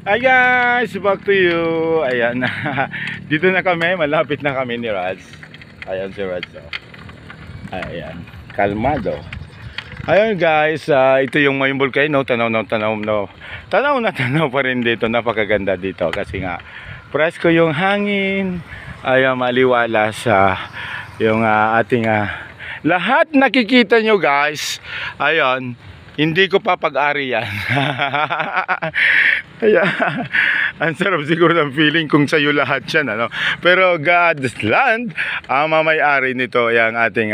Hi guys, back to you. Ayan, dito na kami, malapit na kami ni Rads. Ayan si Rads, oh. Ayan, kalmado. Ayan guys, ito yung may volcano. Tanaw na tanaw pa rin dito. Napakaganda dito kasi nga presko yung hangin. Ayan, maliwala sa yung ating lahat nakikita nyo guys. Ayan, hindi ko pa pag-ari yan. Kaya, ang sarap siguro ng feeling kung sa'yo lahat yan, ano? Pero God's land, ang mamay-ari nito, yung ating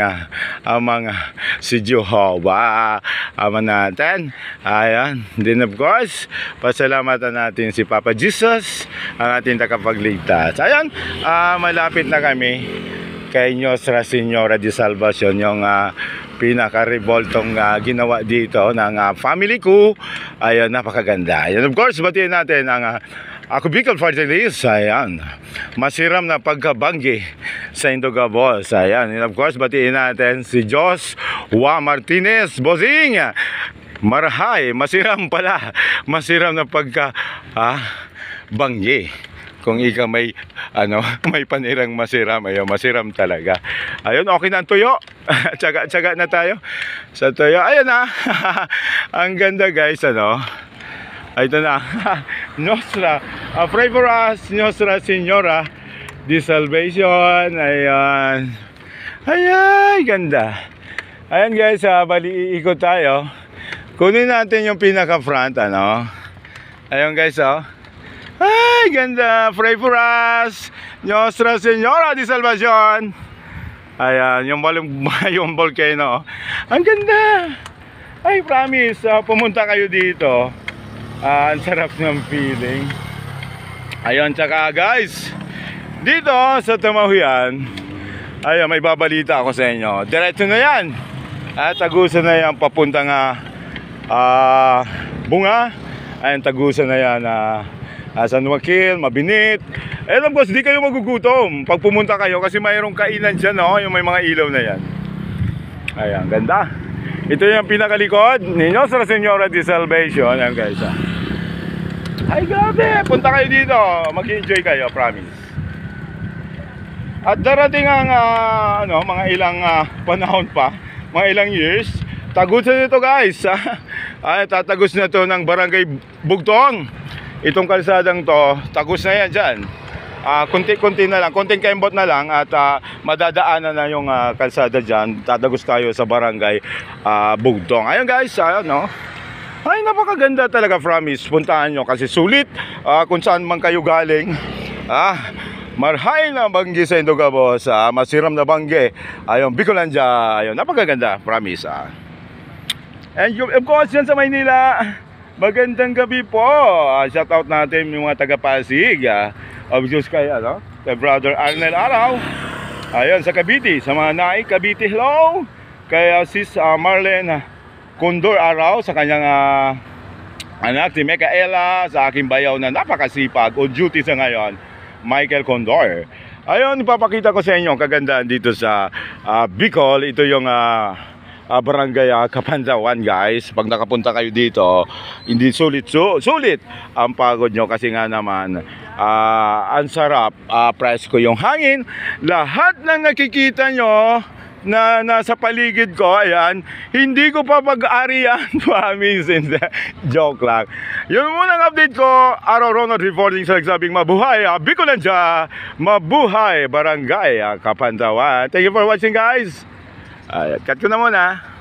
mga si Jehovah, ama natin. Ayan, then of course, pasalamatan natin si Papa Jesus, ang ating takapagligtas. Ayan, malapit na kami kay Nuestra Señora de Salvacion, yung pinaka-revoltong ginawa dito ng family ko. Ayan, napakaganda. Ayan, of course, batiin natin ang ako Bicol Fertilized. Ayan, masiram na pagkabanggi sa Indogabos. Ayan, and of course, batiin natin si Joshua Martinez Bozing. Marahay, masiram pala. Masiram na pagkabanggi. Kung ika may may panirang masiram, ayun, masiram talaga. Ayun, okay na ang tuyo. Tsaga na tayo sa tuyo. Ayun na. Ang ganda guys, ano. Ito na. Nuestra, pray for us, Nuestra Señora de Salvacion. Ayan. Ayan, ganda. Ayan guys, bali iikot tayo. Kunin natin yung pinaka front, ano. Ayun guys, oh. Ay, ganda. Pray for us, Nuestra Señora de Salvacion. Ayan, yung volcano. Ang ganda. Ay, promise, pumunta kayo dito. Ang sarap ng feeling. Ayun, tsaka guys, dito sa Tamahuyan, ayun, may babalita ako sa inyo. Diretso na yan. Tagusan na yan, papunta nga Bunga. Ayun, tagusan na yan San Joaquin, Mabinit. And of course, di kayo magugutom pag pumunta kayo kasi mayroong kainan dyan, no? Yung may mga ilaw na yan. Ayan, ganda. Ito yung pinakalikod ni Nuestra Señora de Salvacion. Ayan guys, ay grabe, punta kayo dito, mag-enjoy kayo, promise. At darating ang mga ilang panahon pa, mga ilang years, tagusan nito guys. Ay, tatagos na to ng Barangay Bugtong. Itong kalsadang to, tagus na yan dyan. Kunti-kunti na lang, konting kembot na lang at madadaanan na yung kalsada dyan. Tatagos tayo sa Barangay Bugtong. Ayun guys, no? Ay, napakaganda talaga, promise. Puntahan nyo kasi sulit kung saan man kayo galing. Marhay na banggi sa Indogabos, masiram na banggi. Ayun, Bicolandia. Ayun, napakaganda, promise. And of course, yan sa Maynila, magandang gabi po. Shout out natin yung mga taga-Pasig. Obvious kay kay Brother Arnel Araw. Ayun, sa Cavite, sa mga naik Cavite, hello. Kay Sis Marlene Condor Araw, sa kanyang anak si Micaela, sa aking bayaw na napakasipag on duty sa ngayon, Michael Condor. Ayun, ipapakita ko sa inyo ang kagandahan dito sa Bicol. Ito yung Barangay Kapandawan guys. Pag nakapunta kayo dito, hindi sulit ang pagod nyo kasi nga naman ang sarap, presko yung hangin. Lahat ng nakikita nyo na nasa paligid ko, ayan, hindi ko pa pag-ari yan. Promise. Joke lang. Yun munang update ko. Araw Ronald reporting sa nagsabing mabuhay Bicolandia, mabuhay Barangay Kapandawan. Thank you for watching guys. Cut ko na muna.